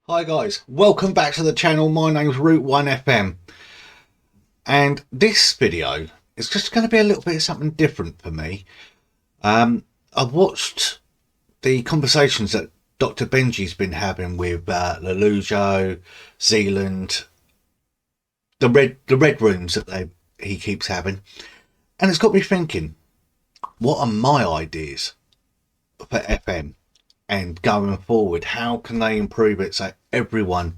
Hi guys, welcome back to the channel. My name's Route 1 FM, and this video is just going to be a little bit of something different for me. I've watched the conversations that Dr. Benji's been having with Lelujo, Zealand, the red rooms that he keeps having, and it's got me thinking, what are my ideas for FM? And going forward, how can they improve it so everyone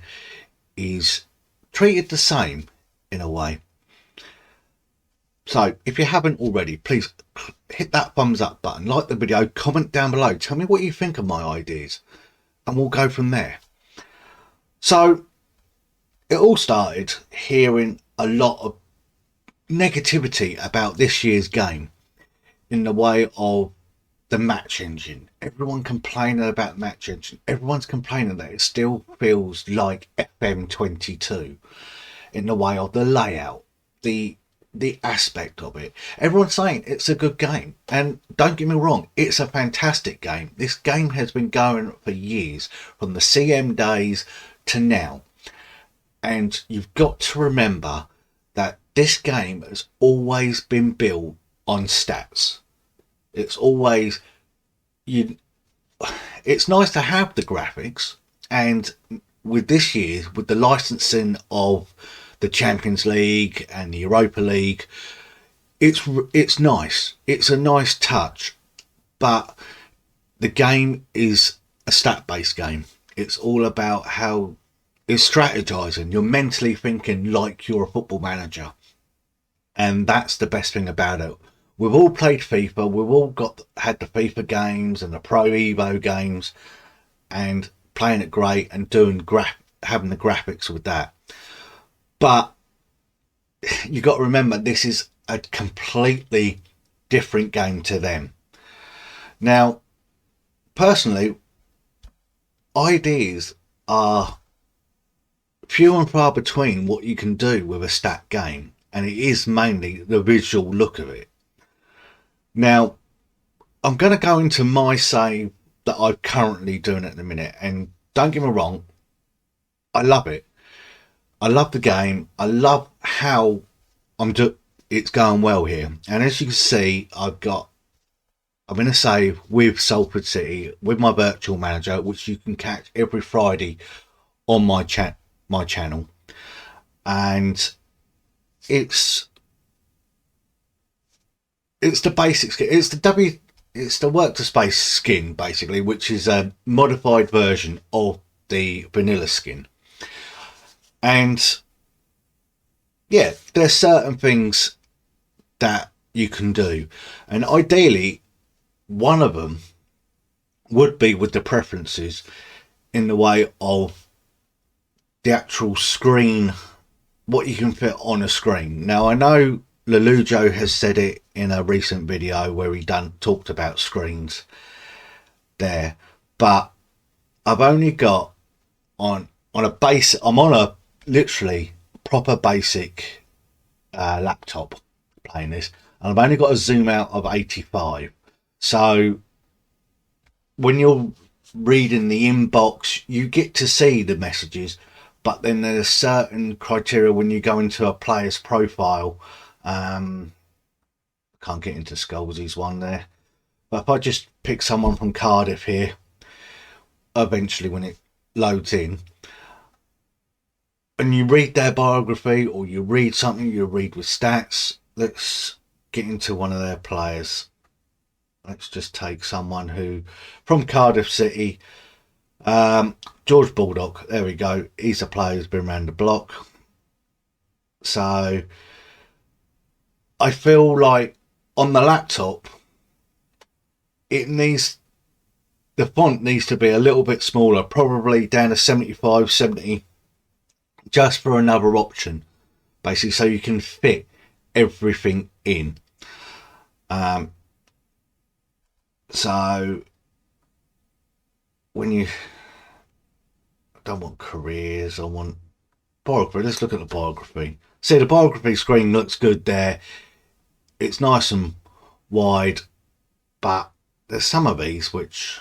is treated the same in a way? So if you haven't already, please hit that thumbs up button, like the video, comment down below, tell me what you think of my ideas, and we'll go from there. So it all started hearing a lot of negativity about this year's game in the way of the match engine. Everyone complaining about match engine. Everyone's complaining that it still feels like FM22 in the way of the layout, the aspect of it. Everyone's saying it's a good game, and don't get me wrong, it's a fantastic game. This game has been going for years, from the CM days to now, and you've got to remember that this game has always been built on stats. It's always it's nice to have the graphics, and with this year, with the licensing of the Champions League and the Europa League, it's nice. It's a nice touch, but the game is a stat-based game. It's all about how it's strategizing. You're mentally thinking like you're a football manager, and that's the best thing about it. We've all played FIFA. We've all had the FIFA games and the Pro Evo games, and playing it great and having the graphics with that. But you got to remember, this is a completely different game to them. Now, personally, ideas are few and far between what you can do with a stat game, and it is mainly the visual look of it. Now, I'm going to go into my save that I'm currently doing at the minute, and don't get me wrong, I love it. I love the game. I love how it's going well here. And as you can see, I'm in a save with Salford City with my virtual manager, which you can catch every Friday on my channel, and it's the basic skin. It's the work to space skin, basically, which is a modified version of the vanilla skin. And yeah, there's certain things that you can do, and ideally one of them would be with the preferences in the way of the actual screen, what you can fit on a screen. Now, I know Lelujo has said it in a recent video where he talked about screens there, but I've only got on a base. I'm on a literally proper basic laptop playing this, and I've only got a zoom out of 85. So when you're reading the inbox, you get to see the messages, but then there's certain criteria when you go into a player's profile. Can't get into Scholes's one there, but if I just pick someone from Cardiff here, eventually when it loads in, and you read their biography, or you read something, you read with stats. Let's get into one of their players. Let's just take someone who from Cardiff City, George Baldock. There we go. He's a player who's been around the block. So I feel like on the laptop, the font needs to be a little bit smaller, probably down to 75, 70, just for another option, basically, so you can fit everything in. So when you don't want careers, I want biography. Let's look at the biography. See, the biography screen looks good there. It's nice and wide, but there's some of these which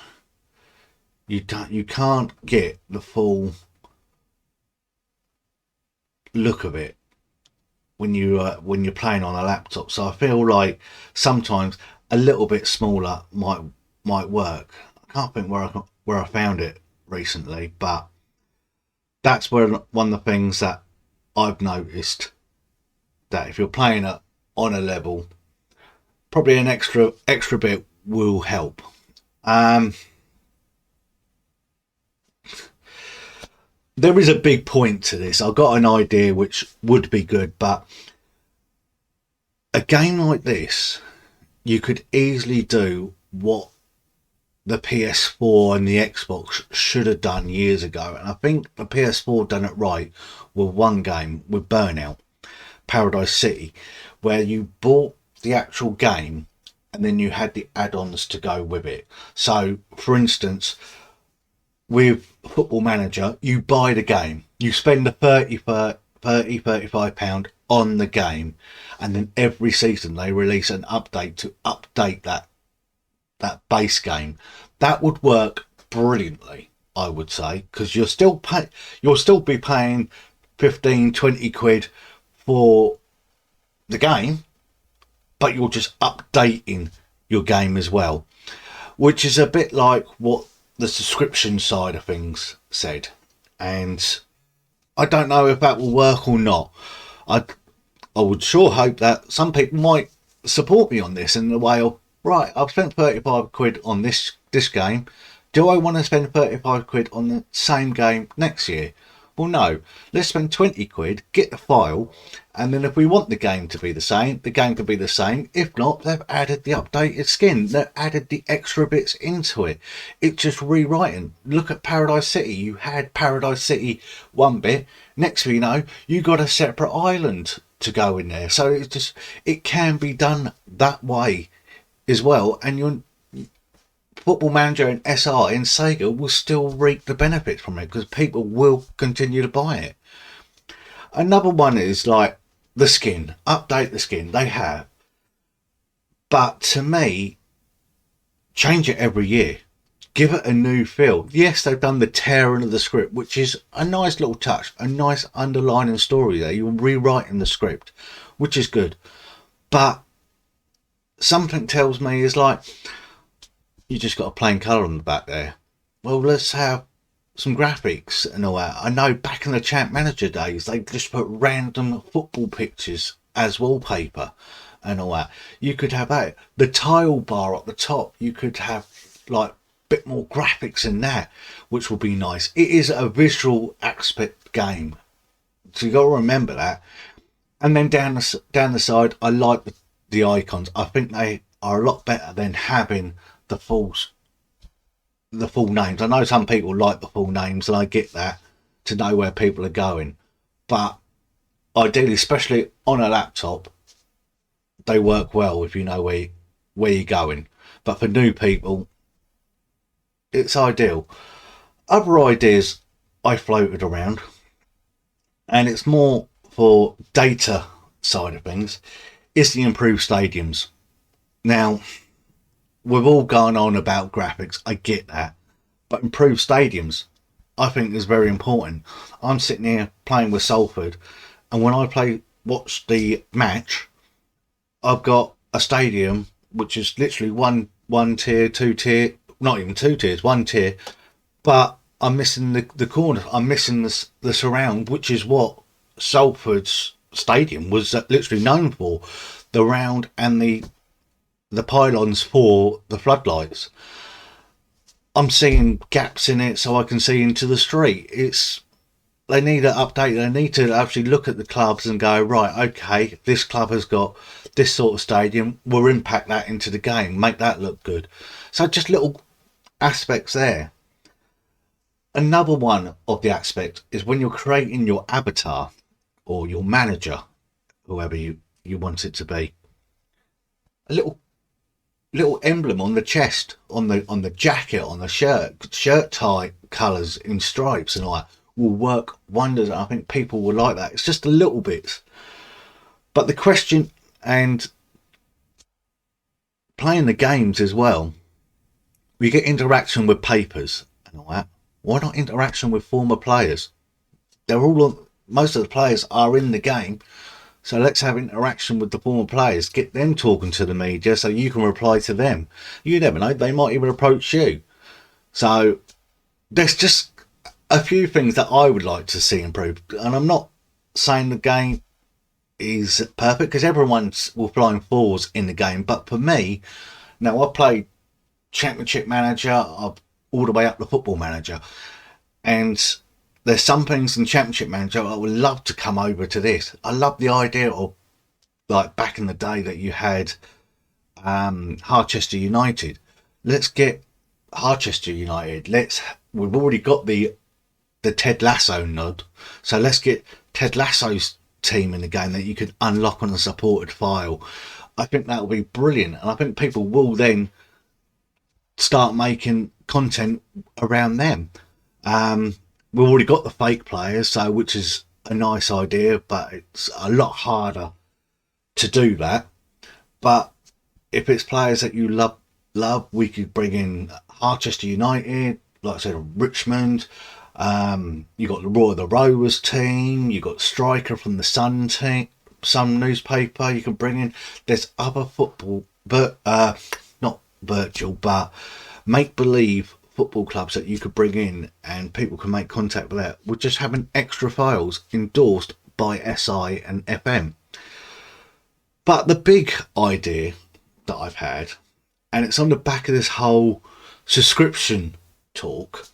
you can't get the full look of it when you're playing on a laptop. So I feel like sometimes a little bit smaller might work. I can't think where I found it recently, but that's where one of the things that I've noticed, that if you're playing it on a level, probably an extra bit will help. Um, there is a big point to this. I've got an idea which would be good, but a game like this, you could easily do what the PS4 and the Xbox should have done years ago. And I think the PS4 done it right with one game, with Burnout, Paradise City, where you bought the actual game and then you had the add-ons to go with it. So, for instance, with Football Manager, you buy the game, you spend the 35 pound on the game, and then every season they release an update to update that base game. That would work brilliantly, I would say, because you'll still be paying 15-20 quid for the game, but you're just updating your game as well, which is a bit like what the subscription side of things said. And I don't know if that will work or not. I would sure hope that some people might support me on this in the way of, right, I've spent 35 quid on this game. Do I want to spend 35 quid on the same game next year? Well, no. Let's spend 20 quid, get the file, and then if we want the game to be the same, the game can be the same. If not, they've added the updated skin. They've added the extra bits into it. It's just rewriting. Look at Paradise City. You had Paradise City one bit. Next thing you know, you got a separate island to go in there. So it can be done that way as well. And your Football Manager and SR in Sega will still reap the benefits from it because people will continue to buy it. Another one is like the skin. Update the skin. They have. But to me, change it every year. Give it a new feel. Yes, they've done the tearing of the script, which is a nice little touch, a nice underlining story there. You're rewriting the script, which is good. But something tells me is like, you just got a plain colour on the back there. Well, let's have some graphics and all that. I know back in the Champ Manager days, they just put random football pictures as wallpaper and all that. You could have that. The tile bar at the top, you could have like a bit more graphics in that, which will be nice. It is a visual aspect game, so you got to remember that. And then down the side, I like the icons. I think they are a lot better than having the full names. I know some people like the full names, and I get that, to know where people are going, but ideally, especially on a laptop, they work well if you know where you're going. But for new people, it's ideal. Other ideas I floated around, and it's more for data side of things, is the improved stadiums. Now, we've all gone on about graphics, I get that, but improved stadiums I think is very important. I'm sitting here playing with Salford, and when I watch the match, I've got a stadium which is literally one tier, two tier, not even two tiers, one tier, but I'm missing the corner, I'm missing the surround, which is what Salford's stadium was literally known for, the round and the pylons for the floodlights. I'm seeing gaps in it so I can see into the street. They need an update. They need to actually look at the clubs and go, right, okay, this club has got this sort of stadium, we'll impact that into the game, make that look good. So just little aspects there. Another one of the aspect is when you're creating your avatar or your manager, whoever you want it to be, a little emblem on the chest, on the jacket, on the shirt tie colours in stripes and all that will work wonders. I think people will like that. It's just a little bit. But the question, and playing the games as well, we get interaction with papers and all that. Why not interaction with former players? They're all on, most of the players are in the game. So let's have interaction with the former players. Get them talking to the media so you can reply to them. You never know, they might even approach you. So there's just a few things that I would like to see improved. And I'm not saying the game is perfect because everyone's will flying fours in the game. But for me, now I played Championship Manager all the way up to Football Manager. And there's some things in Championship Manager I would love to come over to this. I love the idea of, like back in the day, that you had Harchester United. Let's get Harchester United. We've already got the Ted Lasso nod, so let's get Ted Lasso's team in the game that you could unlock on a supported file. I think that will be brilliant, and I think people will then start making content around them. We've already got the fake players, so which is a nice idea, but it's a lot harder to do that. But if it's players that you love, we could bring in Harchester United, like I said, Richmond. You got the Roy of the Rovers team. You got Striker from the Sun team, Sun newspaper. You can bring in. There's other football, but not virtual, but make believe football clubs that you could bring in, and people can make contact with that. With just having extra files endorsed by SI and FM. But the big idea that I've had, and it's on the back of this whole subscription talk,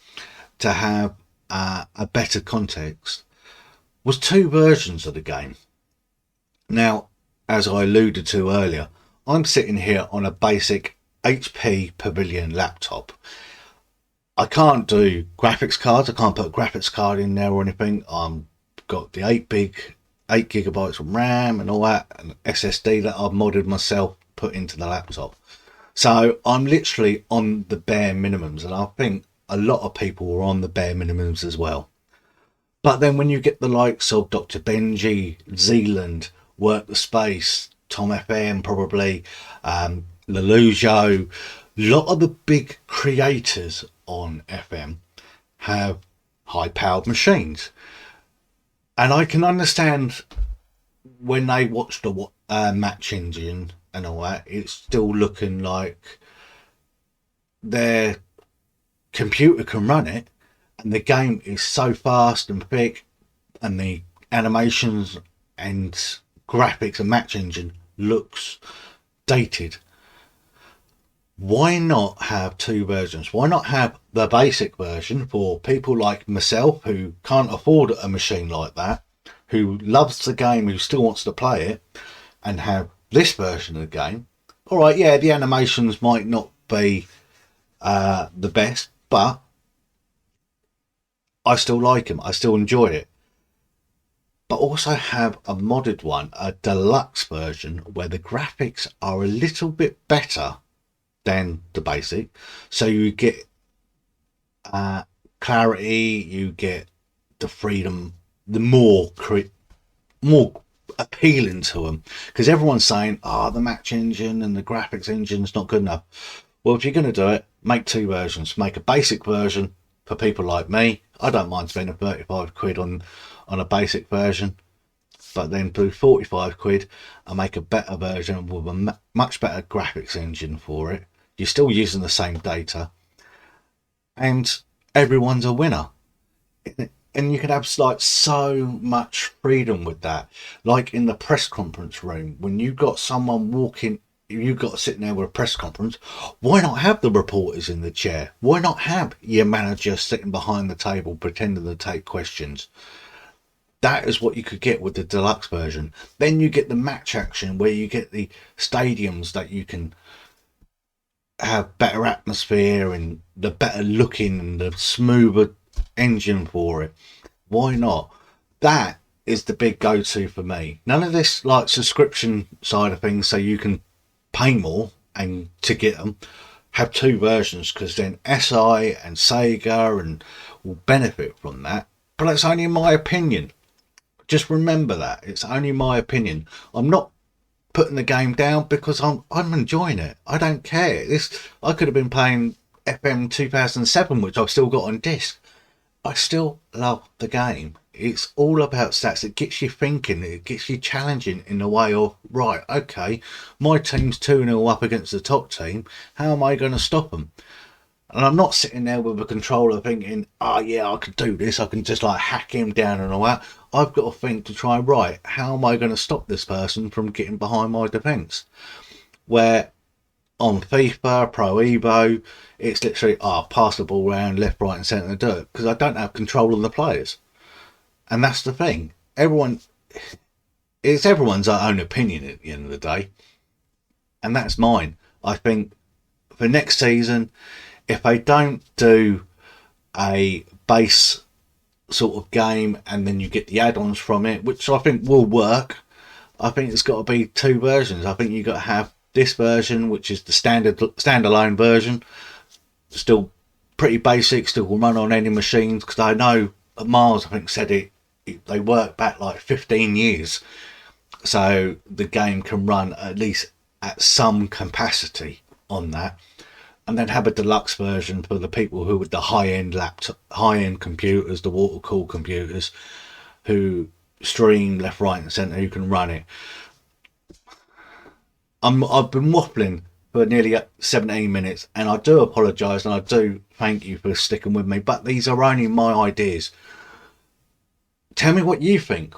to have a better context, was 2 versions of the game. Now, as I alluded to earlier, I'm sitting here on a basic HP Pavilion laptop. I can't do graphics cards. I can't put a graphics card in there or anything. I've got the 8 gigabytes of RAM and all that, and SSD that I've modded myself, put into the laptop. So I'm literally on the bare minimums, and I think a lot of people are on the bare minimums as well. But then when you get the likes of Dr. Benji, Zealand, Work the Space, Tom FM probably, Lelujo, a lot of the big creators on FM have high-powered machines. And I can understand when they watch the match engine and all that, it's still looking like their computer can run it, and the game is so fast and thick, and the animations and graphics and match engine looks dated. Why not have 2 versions? Why not have the basic version for people like myself who can't afford a machine like that, who loves the game, who still wants to play it, and have this version of the game? All right, yeah, the animations might not be the best, but I still like them. I still enjoy it. But also have a modded one, a deluxe version, where the graphics are a little bit better than the basic. So you get clarity, you get the freedom, the more appealing to them. Because everyone's saying, the match engine and the graphics engine's not good enough. Well, if you're going to do it, make 2 versions. Make a basic version for people like me. I don't mind spending 35 quid on a basic version, but then do 45 quid and make a better version with a much better graphics engine for it. You're still using the same data, and everyone's a winner. And you can have like so much freedom with that. Like in the press conference room, when you've got someone walking, you've got sitting there with a press conference, why not have the reporters in the chair? Why not have your manager sitting behind the table pretending to take questions? That is what you could get with the deluxe version. Then you get the match action, where you get the stadiums that you can have better atmosphere and the better looking and the smoother engine for it. Why not? That is the big go-to for me. None of this like subscription side of things, so you can pay more and to get them. Have 2 versions, because then SI and Sega and will benefit from that. But that's only my opinion. Just remember that it's only my opinion. I'm not putting the game down, because I'm enjoying it. I don't care. I could have been playing FM 2007, which I've still got on disc. I still love the game. It's all about stats. It gets you thinking. It gets you challenging in the way of, right, okay, my team's 2-0 up against the top team. How am I going to stop them? And I'm not sitting there with a controller thinking, oh yeah, I can do this. I can just like hack him down and all that. I've got to think to try, right, how am I going to stop this person from getting behind my defence? Where on FIFA, Pro Evo, it's literally, pass the ball around left, right and centre and do it. Because I don't have control of the players. And that's the thing. It's everyone's own opinion at the end of the day. And that's mine. I think for next season, if they don't do a base sort of game and then you get the add-ons from it, which I think will work, I think it's got to be two versions. I think you've got to have this version, which is the standalone version, still pretty basic, still will run on any machines, because I know Mars, I think, said they work back like 15 years, so the game can run at least at some capacity on that. And then have a deluxe version for the people who with the high-end computers, the water-cooled computers, who stream left, right, and centre, who can run it. I've been waffling for nearly 17 minutes, and I do apologise, and I do thank you for sticking with me. But these are only my ideas. Tell me what you think.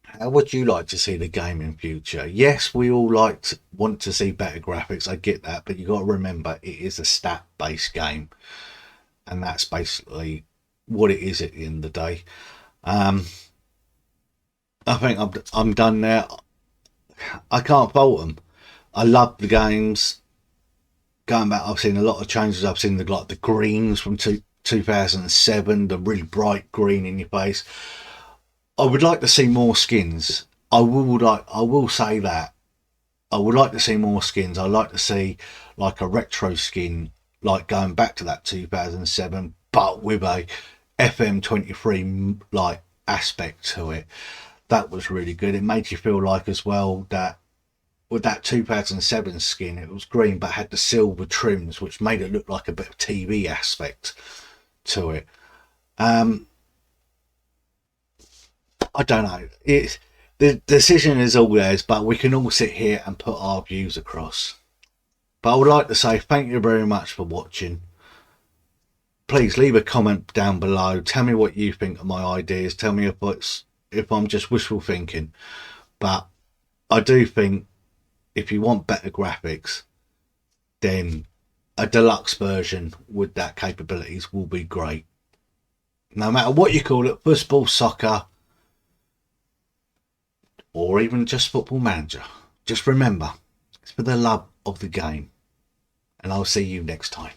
How would you like to see the game in future? Yes, we all want to see better graphics. I get that, but you got to remember it is a stat-based game, and that's basically what it is at the end of the day. I think I'm done now. I can't fault them. I love the games. Going back, I've seen a lot of changes. I've seen the greens from 2007, the really bright green in your face. I would like to see more skins. I will say that. I would like to see more skins. I'd like to see like a retro skin, like going back to that 2007, but with a FM23 like aspect to it. That was really good. It made you feel like as well that with that 2007 skin, it was green but had the silver trims, which made it look like a bit of TV aspect to it. I don't know. The decision is all theirs, but we can all sit here and put our views across. But I would like to say thank you very much for watching. Please leave a comment down below. Tell me what you think of my ideas. Tell me if I'm just wishful thinking. But I do think if you want better graphics, then a deluxe version with that capabilities will be great. No matter what you call it, football, soccer, or even just Football Manager. Just remember, it's for the love of the game. And I'll see you next time.